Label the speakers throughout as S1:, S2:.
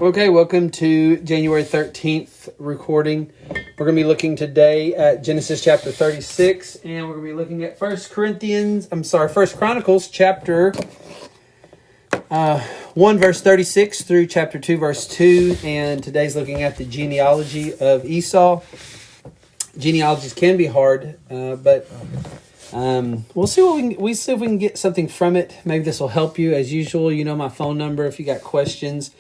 S1: Okay, welcome to January 13th recording. We're going to be looking today at Genesis chapter 36, and we're going to be looking at First Chronicles chapter 1 verse 36 through chapter 2 verse 2, and today's looking at the genealogy of Esau. Genealogies can be hard, but we'll see if we can get something from it. Maybe this will help you. As usual, you know my phone number if you got questions.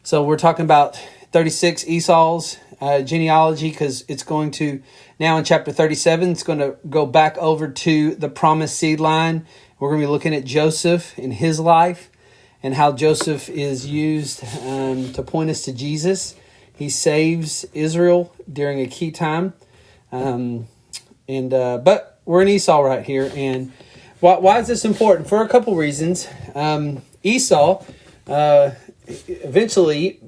S1: So we're talking about 36 Esau's genealogy, because it's going to, now in chapter 37, it's going to go back over to the promised seed line. We're going to be looking at Joseph in his life and how Joseph is used to point us to Jesus. He saves Israel during a key time. But we're in Esau right here. And why is this important? For a couple reasons. Esau... eventually,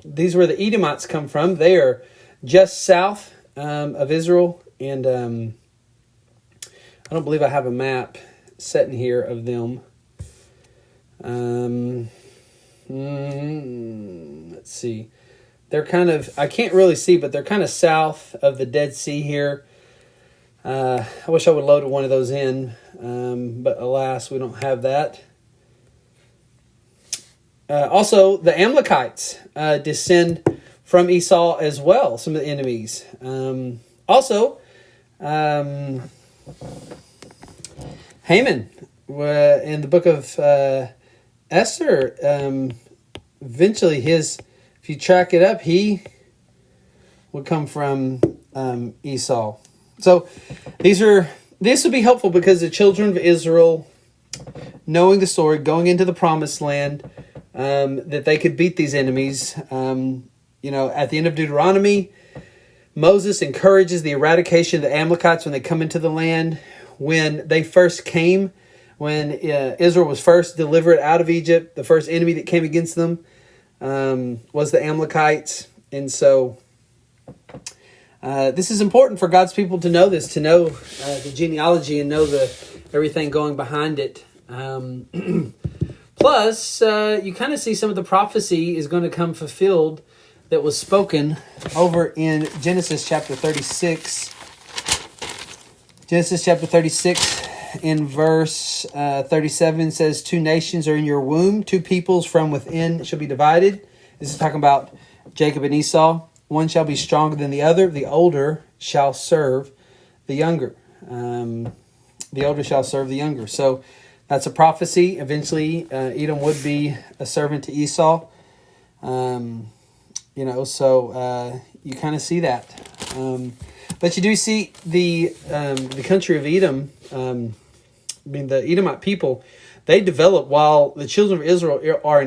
S1: these are where the Edomites come from. They are just south of Israel, and I don't believe I have a map set in here of them. Let's see. They're kind of, I can't really see, but they're kind of south of the Dead Sea here. I wish I would have loaded one of those in, but alas, we don't have that. Also, the Amalekites descend from Esau as well, some of the enemies. Haman, in the book of Esther, eventually if you track it up, he would come from Esau. So this would be helpful because the children of Israel, knowing the story, going into the promised land, that they could beat these enemies. At the end of Deuteronomy, Moses encourages the eradication of the Amalekites when they come into the land. When they first came, when Israel was first delivered out of Egypt, the first enemy that came against them was the Amalekites. And so this is important for God's people to know this, to know the genealogy and know everything going behind it. Plus, you kind of see some of the prophecy is going to come fulfilled that was spoken over in Genesis chapter 36. Genesis chapter 36 in verse 37 says, 2 nations are in your womb, 2 peoples from within shall be divided. This is talking about Jacob and Esau. One shall be stronger than the other. The older shall serve the younger. The older shall serve the younger. So that's a prophecy. Eventually, Edom would be a servant to Esau. So you kind of see that. But you do see the country of Edom, the Edomite people, they develop while the children of Israel are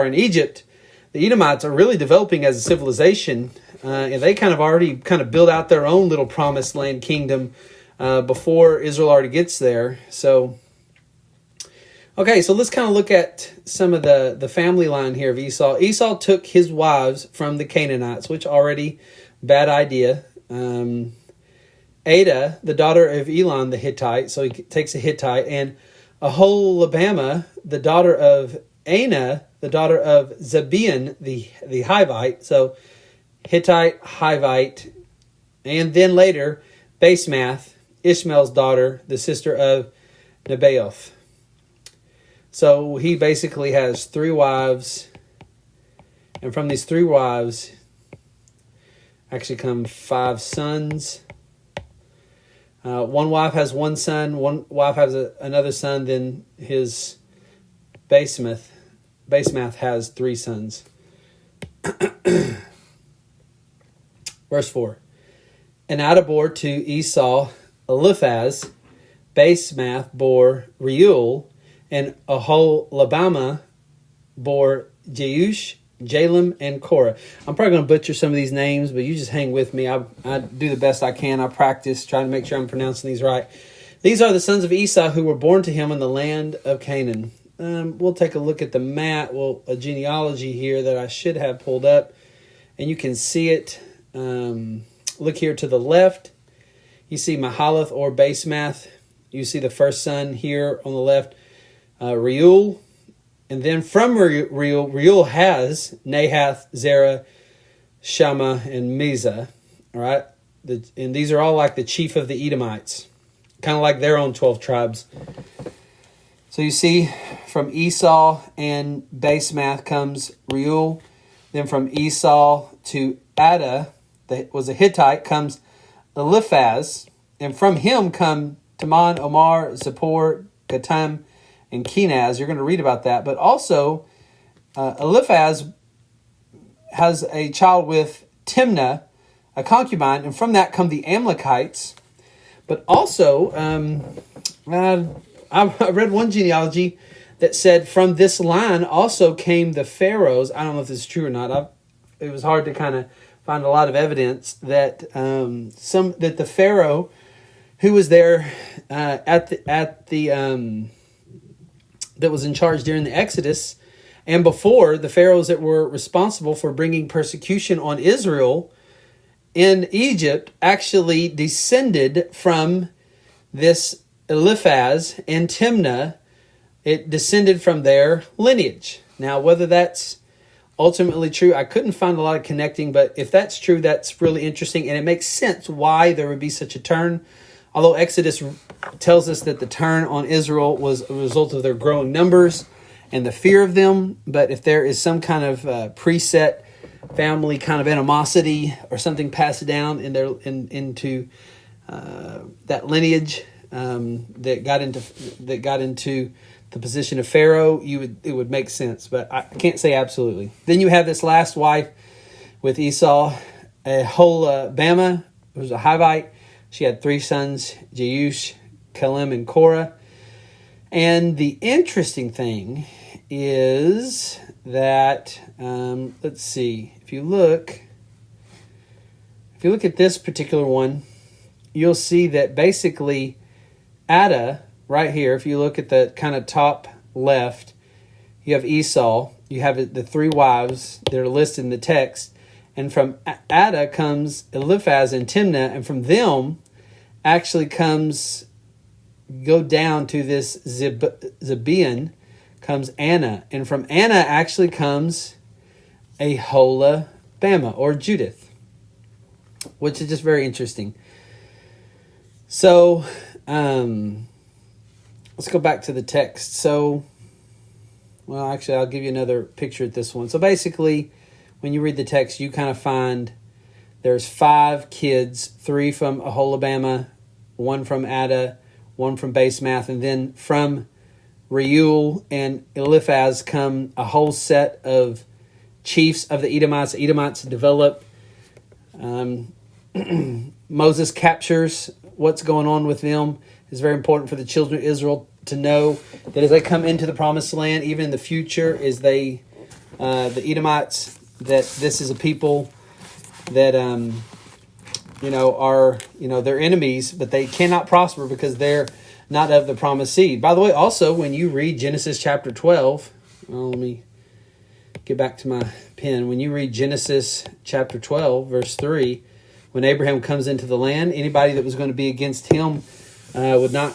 S1: in Egypt. The Edomites are really developing as a civilization, and they already build out their own little promised land kingdom before Israel already gets there. So let's kind of look at some of the family line here of Esau. Esau took his wives from the Canaanites, which already bad idea. Ada, the daughter of Elon the Hittite, so he takes a Hittite, and Aholibamah, the daughter of Anah, the daughter of Zebeon the Hivite, so Hittite, Hivite, and then later Basemath, Ishmael's daughter, the sister of Nebaioth. So he basically has 3 wives, and from these 3 wives actually come 5 sons. One wife has 1 son, one wife has another son, then his Basemath has 3 sons. Verse 4. And Ada bore to Esau Eliphaz, Basemath bore Reuel, and Aholibamah bore Jeush, Jalem, and Korah. I'm probably going to butcher some of these names, but you just hang with me. I do the best I can. I practice trying to make sure I'm pronouncing these right. These are the sons of Esau who were born to him in the land of Canaan. We'll take a look at the map, a genealogy here that I should have pulled up, and you can see it. Look here to the left. You see Mahalath or Basemath. You see the first son here on the left, Reuel. And then from Reuel has Nahath, Zerah, Shammah, and Mizah. All right. And these are all like the chief of the Edomites, kind of like their own 12 tribes. So you see, from Esau and Basemath comes Reuel. Then from Esau to Ada, that was a Hittite, comes Eliphaz. And from him come Taman, Omar, Zippor, Gatam, and Kenaz. You're going to read about that. But also, Eliphaz has a child with Timnah, a concubine, and from that come the Amalekites. But also, I read one genealogy that said from this line also came the pharaohs. I don't know if this is true or not. It was hard to kind of find a lot of evidence that that the pharaoh who was there that was in charge during the Exodus, and before, the pharaohs that were responsible for bringing persecution on Israel in Egypt actually descended from this Eliphaz and Timnah. It descended from their lineage. Now, whether that's ultimately true, I couldn't find a lot of connecting, but if that's true, that's really interesting, and it makes sense why there would be such a turn. Although Exodus tells us that the turn on Israel was a result of their growing numbers and the fear of them, but if there is some kind of preset family kind of animosity or something passed down into that lineage that got into the position of Pharaoh, it would make sense, but I can't say absolutely. Then you have this last wife with Esau, Aholibamah, who was a Hivite. She had 3 sons, Jeush, Kelem, and Korah. And the interesting thing is that, let's see, if you look at this particular one, you'll see that basically Ada, right here, if you look at the kind of top left, you have Esau, you have the 3 wives that are listed in the text, and from Ada comes Eliphaz and Timnah, and from them actually go down to this Zebeon, comes Anna, and from Anna actually comes Aholibamah, or Judith, which is just very interesting. So, let's go back to the text. So, well, actually, I'll give you another picture at this one. So basically, when you read the text, you kind of find there's 5 kids, 3 from Aholibamah, 1 from Ada, 1 from Basemath, and then from Reuel and Eliphaz come a whole set of chiefs of the Edomites. The Edomites develop. Moses captures what's going on with them. It's very important for the children of Israel to know that as they come into the promised land, even in the future, as the Edomites, that this is a people that are they're enemies, but they cannot prosper because they're not of the promised seed. By the way, also when you read Genesis chapter 12, let me get back to my pen. When you read Genesis chapter 12, verse 3, when Abraham comes into the land, anybody that was going to be against him would not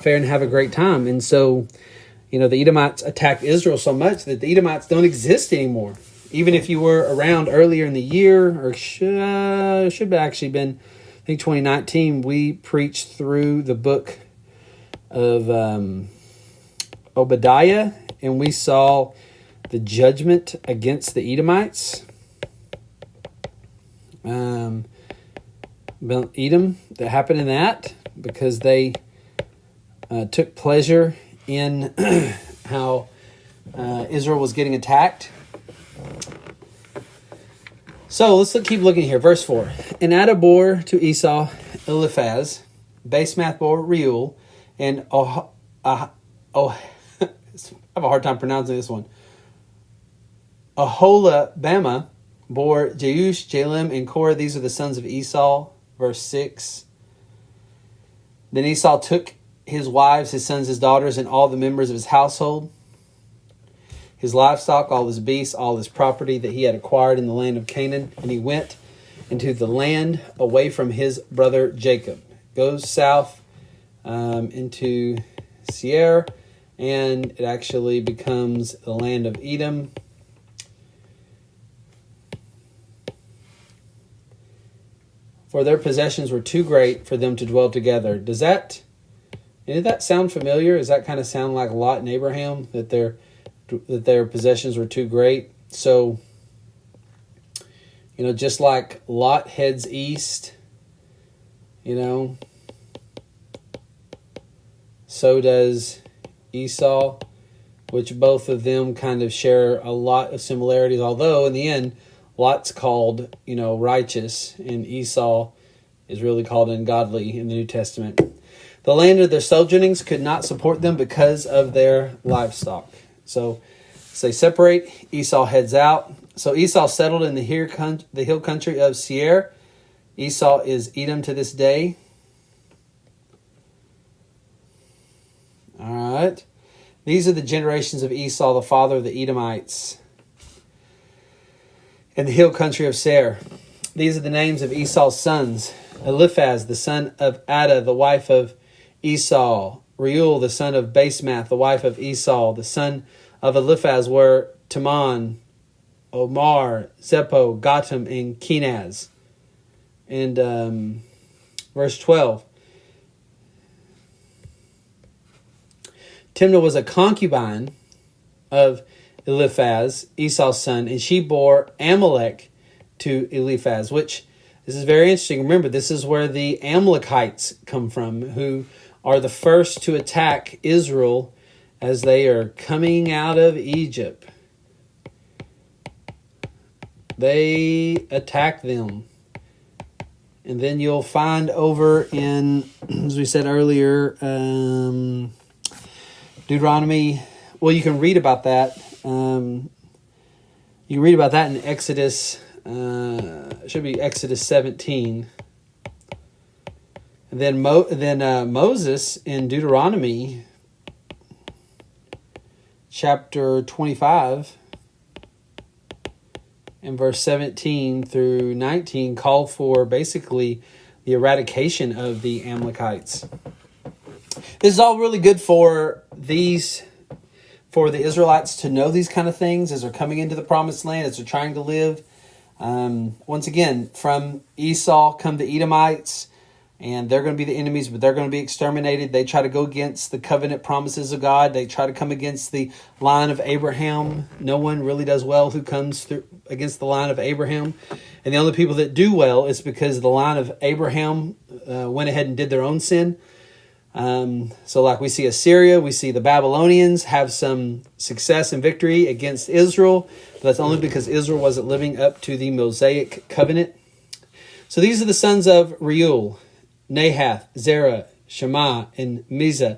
S1: fare and have a great time. And so, the Edomites attacked Israel so much that the Edomites don't exist anymore. Even if you were around earlier in the year, or should have actually been, I think 2019, we preached through the book of Obadiah, and we saw the judgment against the Edomites. Edom, that happened in that, because they took pleasure in how Israel was getting attacked. So let's keep looking here. Verse 4. And Ada bore to Esau Eliphaz, Basemath bore Reuel, and I have a hard time pronouncing this one. Aholibamah bore Jeush, Jalem, and Korah. These are the sons of Esau. Verse 6. Then Esau took his wives, his sons, his daughters, and all the members of his household, his livestock, all his beasts, all his property that he had acquired in the land of Canaan, and he went into the land away from his brother Jacob. Goes south into Seir, and it actually becomes the land of Edom. For their possessions were too great for them to dwell together. Does that sound familiar? Does that kind of sound like Lot and Abraham, that their possessions were too great? So, just like Lot heads east, so does Esau, which both of them kind of share a lot of similarities, although in the end, Lot's called, righteous, and Esau is really called ungodly in the New Testament. The land of their sojournings could not support them because of their livestock. So they separate. Esau heads out. So Esau settled in the hill country of Seir. Esau is Edom to this day. All right. These are the generations of Esau, the father of the Edomites, in the hill country of Seir. These are the names of Esau's sons. Eliphaz, the son of Adah, the wife of Esau. Reuel, the son of Basemath, the wife of Esau. The son of Eliphaz were Teman, Omar, Zepho, Gatam, and Kenaz. And verse 12. Timnah was a concubine of Eliphaz, Esau's son, and she bore Amalek to Eliphaz, which this is very interesting. Remember, this is where the Amalekites come from, who are the first to attack Israel as they are coming out of Egypt. They attack them. And then you'll find over in, as we said earlier, Deuteronomy. Well, you can read about that. You can read about that in Exodus. It should be Exodus 17. And then Moses in Deuteronomy chapter 25 and verse 17 through 19 called for basically the eradication of the Amalekites. This is all really good for the Israelites to know these kind of things as they're coming into the promised land, as they're trying to live. Once again, from Esau come the Edomites, and they're going to be the enemies, but they're going to be exterminated. They try to go against the covenant promises of God. They try to come against the line of Abraham. No one really does well who comes through against the line of Abraham. And the only people that do well is because the line of Abraham went ahead and did their own sin. So like we see Assyria, we see the Babylonians have some success and victory against Israel. But that's only because Israel wasn't living up to the Mosaic covenant. So these are the sons of Reuel, Nahath, Zerah, Shema, and Mizah.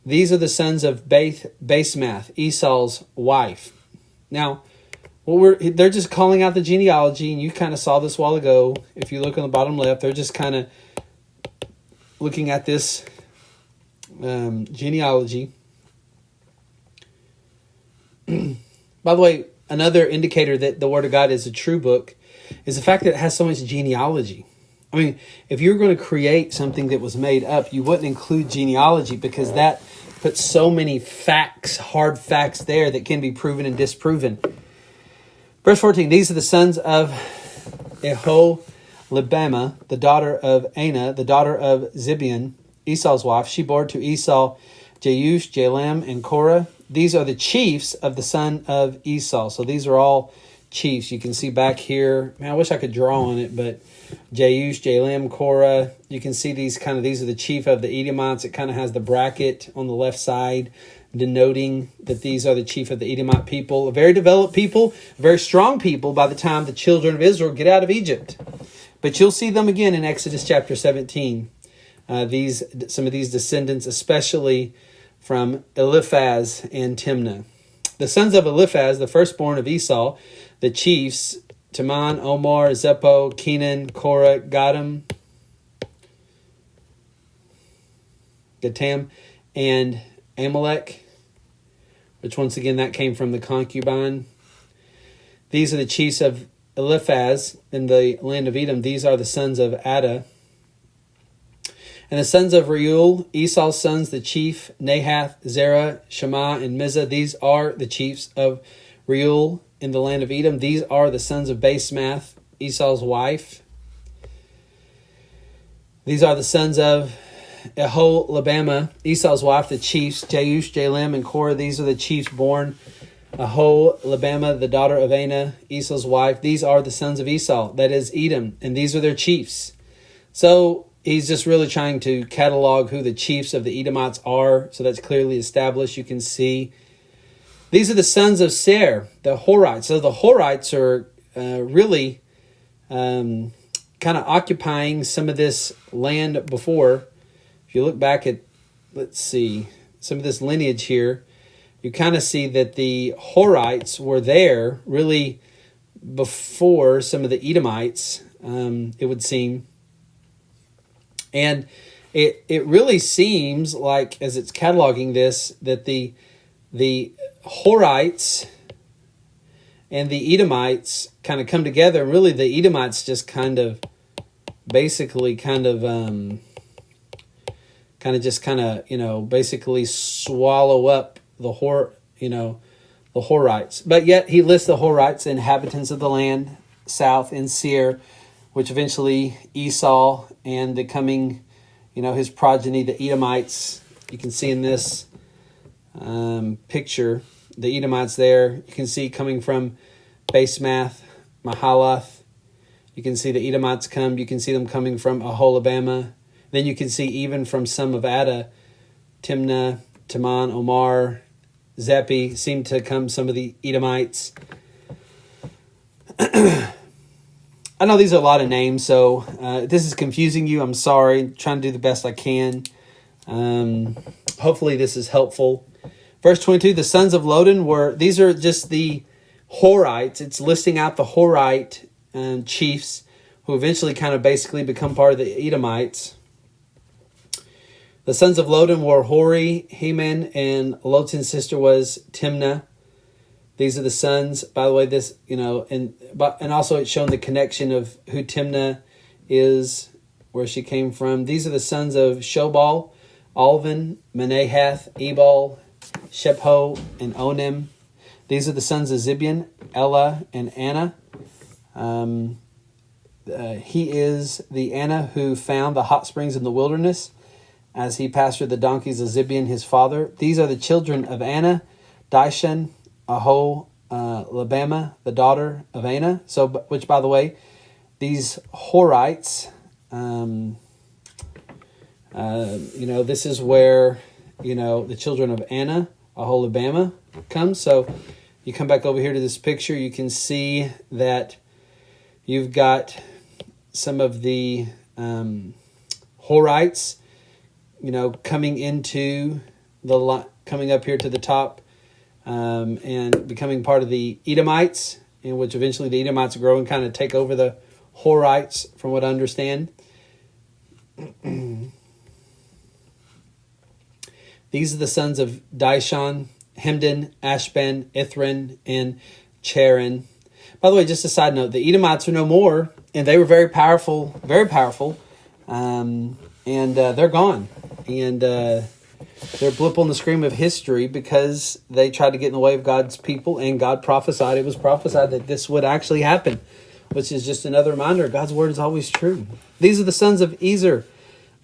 S1: These are the sons of Basemath, Esau's wife. Now, they're just calling out the genealogy, and you kind of saw this a while ago. If you look on the bottom left, they're just kind of looking at this genealogy. By the way, another indicator that the Word of God is a true book is the fact that it has so much genealogy. I mean, if you're going to create something that was made up, you wouldn't include genealogy because that puts so many facts, hard facts there that can be proven and disproven. Verse 14, these are the sons of Eholibamah, the daughter of Anah, the daughter of Zibeon, Esau's wife. She bore to Esau Jeush, Jalam, and Korah. These are the chiefs of the son of Esau. So these are all chiefs. You can see back here. Man, I wish I could draw on it, but Jeush, Jalam, Korah. You can see these are the chief of the Edomites. It kind of has the bracket on the left side denoting that these are the chief of the Edomite people. A very developed people, a very strong people by the time the children of Israel get out of Egypt. But you'll see them again in Exodus chapter 17. Some of these descendants, especially from Eliphaz and Timnah. The sons of Eliphaz, the firstborn of Esau, the chiefs, Teman, Omar, Zepho, Kenan, Korah, Gatam, and Amalek, which once again that came from the concubine. These are the chiefs of Eliphaz in the land of Edom. These are the sons of Adah. And the sons of Reuel, Esau's sons, the chief, Nahath, Zerah, Shema, and Mizah. These are the chiefs of Reuel in the land of Edom. These are the sons of Basemath, Esau's wife. These are the sons of Aholibamah, Esau's wife, the chiefs, Jeush, Jalem, and Korah. These are the chiefs born. Aholibamah, the daughter of Anah, Esau's wife. These are the sons of Esau, that is Edom, and these are their chiefs. So he's just really trying to catalog who the chiefs of the Edomites are. So that's clearly established. You can see these are the sons of Seir, the Horites. So the Horites are really kind of occupying some of this land before. If you look back at, let's see, some of this lineage here, you kind of see that the Horites were there really before some of the Edomites, it would seem. And it really seems like, as it's cataloging this, that the Horites and the Edomites kind of come together. And really the Edomites just basically swallow up the Horites. But yet he lists the Horites, inhabitants of the land, south in Seir, which eventually Esau and the coming, his progeny, the Edomites. You can see in this picture, the Edomites there. You can see coming from Basemath, Mahalath. You can see the Edomites come. You can see them coming from Aholibamah. Then you can see even from some of Ada, Timnah, Teman, Omar, Zephi, seem to come some of the Edomites. I know these are a lot of names, so if this is confusing you, I'm sorry. I'm trying to do the best I can. Hopefully this is helpful. Verse 22, the sons of Lodan these are just the Horites. It's listing out the Horite chiefs who eventually kind of basically become part of the Edomites. The sons of Lodan were Hori, Heman, and Lotan's sister was Timnah. These are the sons, by the way, and also it's shown the connection of who Timnah is, where she came from. These are the sons of Shobal, Alvin, Menahath, Ebal, Shepho, and Onim. These are the sons of Zibion, Ella, and Anna. He is the Anna who found the hot springs in the wilderness as he pastured the donkeys of Zibion, his father. These are the children of Anna, Dishan, Aholibamah, the daughter of Anah. So, which, by the way, these Horites, this is where, the children of Anna, Aholibamah, come. So you come back over here to this picture, you can see that you've got some of the Horites, coming up here to the top, and becoming part of the Edomites, in which eventually the Edomites grow and kind of take over the Horites, from what I understand. These are the sons of Dishon, Hemdan, Ashban, Ithran, and Charan. By the way, just a side note, the Edomites are no more, and they were very powerful, and they're gone. And they're blip on the screen of history because they tried to get in the way of God's people, and God prophesied. It was prophesied that this would actually happen, which is just another reminder. God's word is always true. These are the sons of Ezer,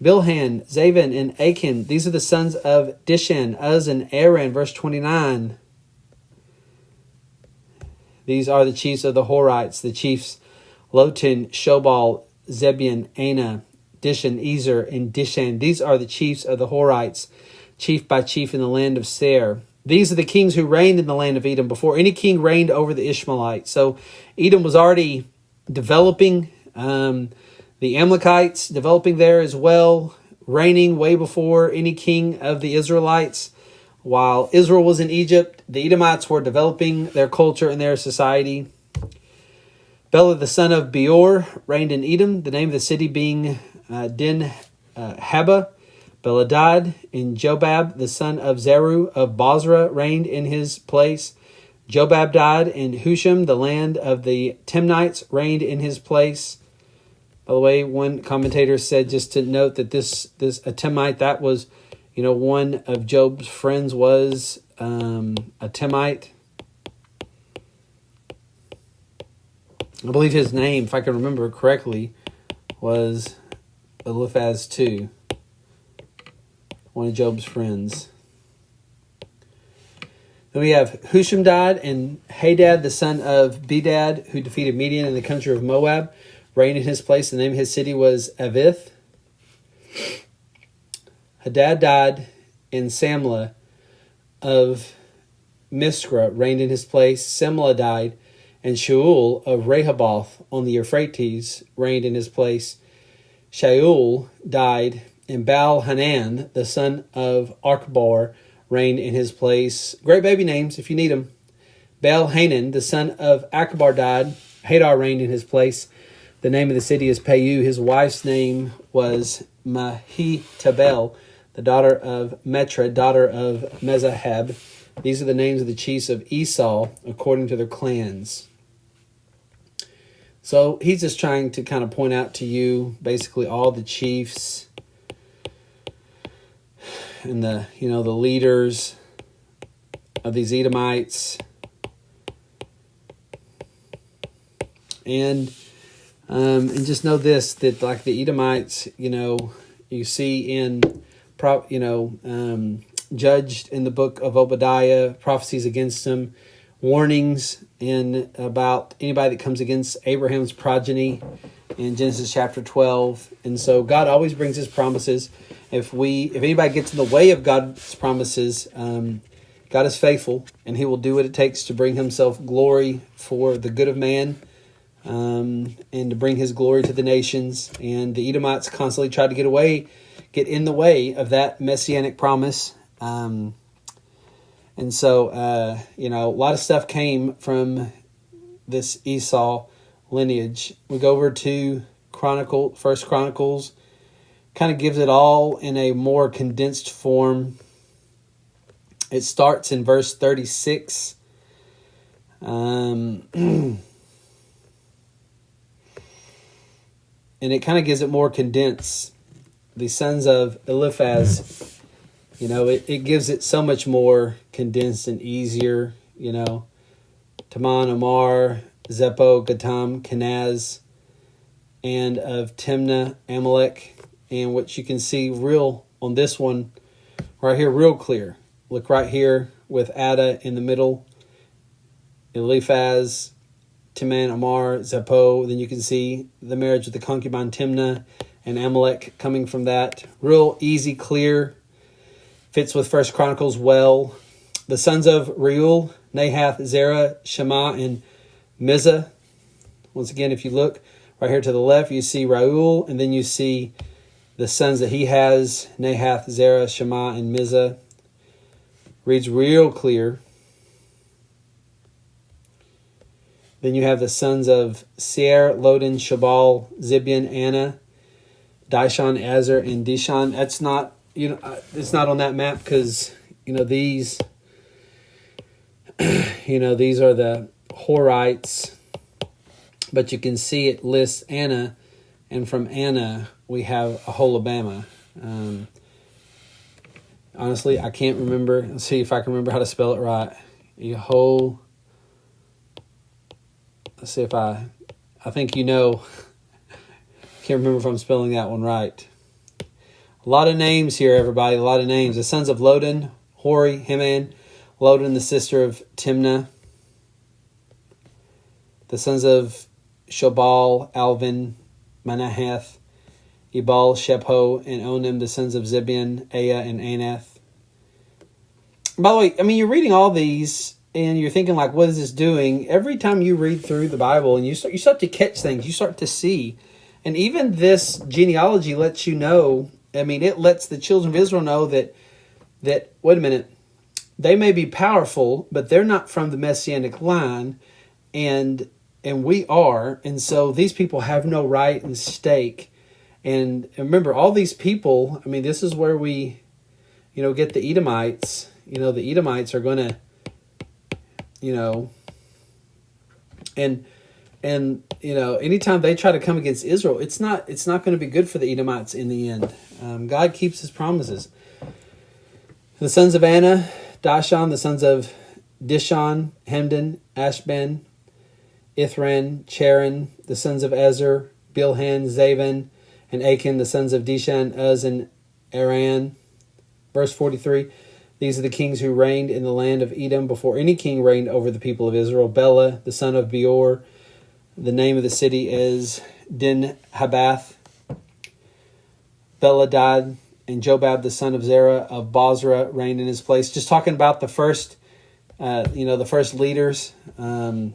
S1: Bilhan, Zavan, and Achan. These are the sons of Dishan, Uz, and Aran. Verse 29. These are the chiefs of the Horites, the chiefs Lotan, Shobal, Zebion, Anah, Dishan, Ezer, and Dishan. These are the chiefs of the Horites, chief by chief in the land of Seir. These are the kings who reigned in the land of Edom before any king reigned over the Ishmaelites. So Edom was already developing, the Amalekites developing there as well, reigning way before any king of the Israelites. While Israel was in Egypt, the Edomites were developing their culture and their society. Bela, the son of Beor, reigned in Edom, the name of the city being Din-Haba. Beladad, and Jobab, the son of Zeru of Bozrah, reigned in his place. Jobab died, and Husham, the land of the Timnites, reigned in his place. By the way, one commentator said, just to note, that this a Timite, that was, one of Job's friends was a Timite. I believe his name, if I can remember correctly, was Eliphaz too. One of Job's friends. Then we have Husham died, and Hadad, the son of Bedad, who defeated Midian in the country of Moab, reigned in his place. The name of his city was Avith. Hadad died, and Samlah of Miskra reigned in his place. Simlah died, and Shaul of Rehoboth on the Euphrates reigned in his place. Shaul died, and Baal-Hanan, the son of Achbor, reigned in his place. Great baby names if you need them. Baal-Hanan, the son of Achbor, died. Hadar reigned in his place. The name of the city is Pau. His wife's name was Mehetabel, the daughter of Metra, daughter of Mezahab. These are the names of the chiefs of Esau according to their clans. So he's just trying to kind of point out to you basically all the chiefs and the leaders of these Edomites. And just know this, that like the Edomites, you see in judged in the book of Obadiah, prophecies against them, warnings about anybody that comes against Abraham's progeny in Genesis chapter 12. And so God always brings his promises. If anybody gets in the way of God's promises, God is faithful, and he will do what it takes to bring himself glory for the good of man, and to bring his glory to the nations. And the Edomites constantly tried to get in the way of that messianic promise. And so, a lot of stuff came from this Esau lineage. We go over to First Chronicles, kind of gives it all in a more condensed form. It starts in verse 36. And it kind of gives it more condensed. The sons of Eliphaz, it gives it so much more condensed and easier, Taman, Amar, Zepho, Gatam, Kenaz, and of Timnah, Amalek, and what you can see real on this one right here, real clear. Look right here with Ada in the middle, Eliphaz, Timan, Amar, Zepho. Then you can see the marriage with the concubine Timnah and Amalek coming from that. Real easy, clear. Fits with First Chronicles well. The sons of Reuel, Nahath, Zerah, Shema, and Mizah. Once again, if you look right here to the left, you see Reuel, and then you see the sons that he has, Nahath, Zerah, Shema, and Mizah. Reads real clear. Then you have the sons of Seir, Lodan, Shabal, Zibian, Anna, Dishon, Azer, and Dishon. That's not, it's not on that map because, these, these are the Horites. But you can see it lists Anna, and from Anna we have Aholibamah. Honestly, I can't remember. Let's see if I can remember how to spell it right. Let's see if I think can't remember if I'm spelling that one right. A lot of names here, everybody. A lot of names. The sons of Lodan, Hori, Heman. Lodan, the sister of Timnah. The sons of Shobal, Alvin, Manahath, Ebal, Shepho, and Onim, the sons of Zibian, Aya, and Anath. By the way, you're reading all these, and you're thinking, like, what is this doing? Every time you read through the Bible, and you start to catch things, you start to see. And even this genealogy lets you know, it lets the children of Israel know that wait a minute, they may be powerful, but they're not from the Messianic line, and we are. And so these people have no right and stake. And remember, all these people, this is where we, get the Edomites. The Edomites are going to, and And anytime they try to come against Israel, it's not going to be good for the Edomites in the end. God keeps his promises. The sons of Anna, Dashon, the sons of Dishon, Hemdan, Ashben, Ithran, Charan, the sons of Ezer, Bilhan, Zavan, and Achan, the sons of Dishan, Uz, and Aran. Verse 43, these are the kings who reigned in the land of Edom before any king reigned over the people of Israel. Bela, the son of Beor, the name of the city is Din-Habath. Bela died, and Jobab, the son of Zerah of Bozrah, reigned in his place. Just talking about the first, the first leaders. The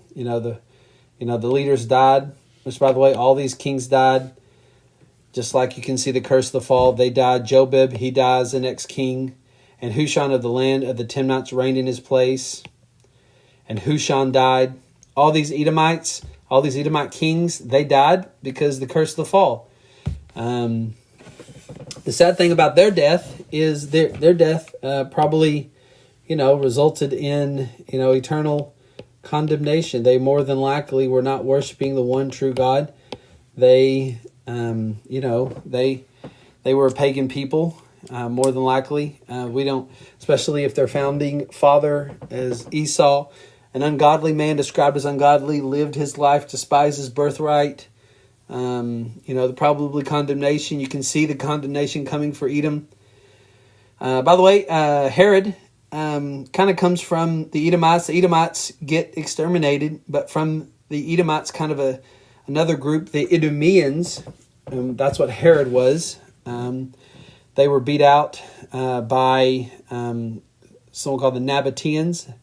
S1: leaders died. Which, by the way, all these kings died. Just like you can see the curse of the fall, they died. Jobab, he dies, the next king. And Hushon of the land of the Timnites reigned in his place. And Hushon died. All these Edomites, all these Edomite kings, they died because of the curse of the fall. The sad thing about their death is their death probably, resulted in, eternal condemnation. They more than likely were not worshiping the one true God. They, they were a pagan people, more than likely. We don't, especially if their founding father is Esau, an ungodly man described as ungodly, lived his life, despised his birthright. The probably condemnation. You can see the condemnation coming for Edom. By the way, Herod kind of comes from the Edomites. The Edomites get exterminated, but from the Edomites, kind of another group, the Idumeans. That's what Herod was. They were beat out by someone called the Nabateans.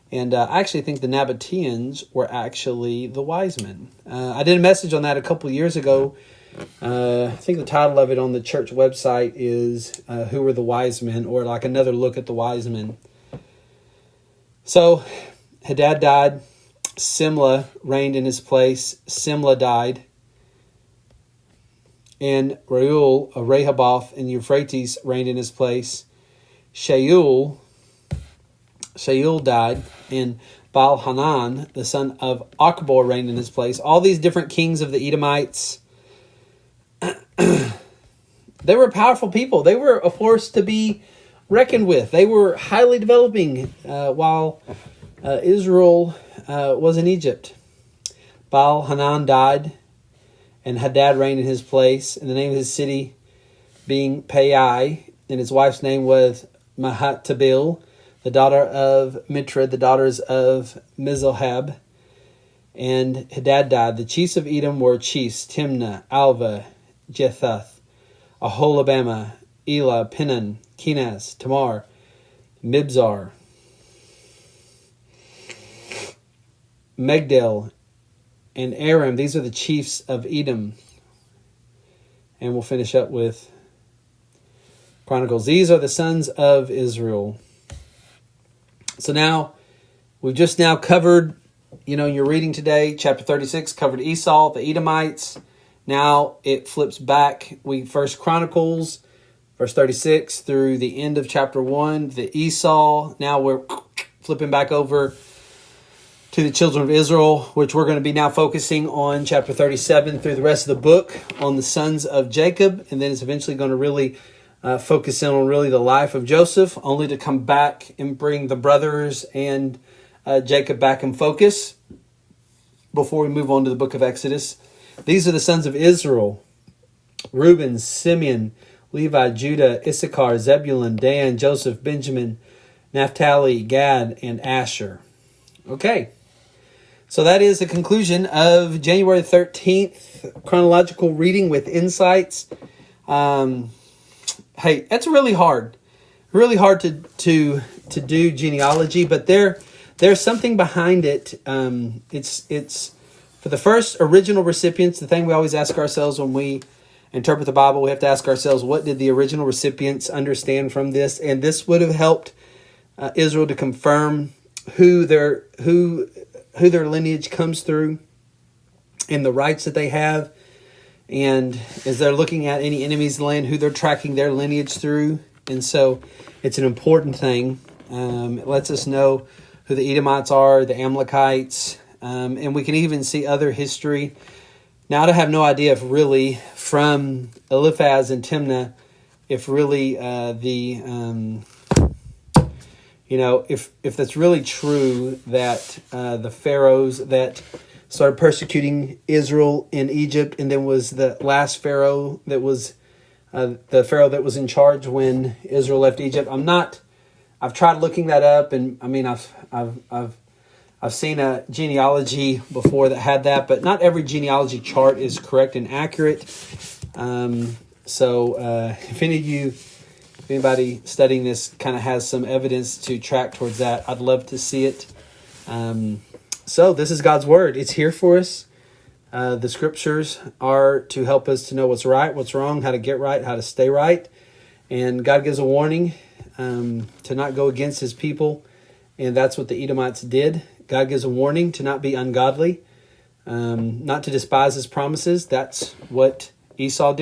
S1: And I actually think the Nabateans were actually the wise men. I did a message on that a couple years ago. I think the title of it on the church website is Who Were the Wise Men? Or like another look at the wise men. So Hadad died. Simla reigned in his place. Simla died. And Reuel of Rehoboth and Euphrates reigned in his place. Shaul died, and Baal-Hanan, the son of Achbor, reigned in his place. All these different kings of the Edomites, they were powerful people. They were a force to be reckoned with. They were highly developing while Israel was in Egypt. Baal-Hanan died, and Hadad reigned in his place, and the name of his city being Pai, and his wife's name was Mahatabel, the daughter of Mitra, the daughters of Mizalhab. And Hadad died. The chiefs of Edom were chiefs Timnah, Alva, Jethath, Aholabama, Elah, Pinan, Kenaz, Tamar, Mibzar, Megdal, and Aram. These are the chiefs of Edom. And we'll finish up with Chronicles. These are the sons of Israel. So now, we've just now covered, in your reading today, chapter 36, covered Esau, the Edomites. Now it flips back. We First Chronicles, verse 36, through the end of chapter 1, the Esau. Now we're flipping back over to the children of Israel, which we're going to be now focusing on chapter 37 through the rest of the book on the sons of Jacob. And then it's eventually going to really focus in on really the life of Joseph, only to come back and bring the brothers and Jacob back in focus before we move on to the book of Exodus. These are the sons of Israel: Reuben, Simeon, Levi, Judah, Issachar, Zebulun, Dan, Joseph, Benjamin, Naphtali, Gad, and Asher. Okay, so that is the conclusion of January 13th chronological reading with insights. Hey, it's really hard to do genealogy, but there's something behind it. It's for the first original recipients. The thing we always ask ourselves when we interpret the Bible, we have to ask ourselves, what did the original recipients understand from this? And this would have helped Israel to confirm who their lineage comes through and the rights that they have. And as they're looking at any enemy's land, who they're tracking their lineage through. And so it's an important thing. It lets us know who the Edomites are, the Amalekites, and we can even see other history. Now, I have no idea if really from Eliphaz and Timnah, if really if that's really true that the pharaohs that started persecuting Israel in Egypt, and then was the last pharaoh that was the pharaoh that was in charge when Israel left Egypt. I've tried looking that up, and I mean I've seen a genealogy before that had that, but not every genealogy chart is correct and accurate. So if anybody studying this kind of has some evidence to track towards that, I'd love to see it. So this is God's word. It's here for us. The scriptures are to help us to know what's right, what's wrong, how to get right, how to stay right. And God gives a warning to not go against his people. And that's what the Edomites did. God gives a warning to not be ungodly, not to despise his promises. That's what Esau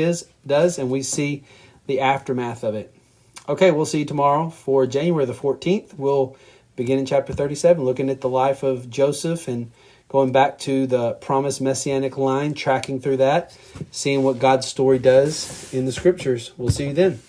S1: does, and we see the aftermath of it. Okay, we'll see you tomorrow for January the 14th. We'll begin in chapter 37, looking at the life of Joseph and going back to the promised messianic line, tracking through that, seeing what God's story does in the scriptures. We'll see you then.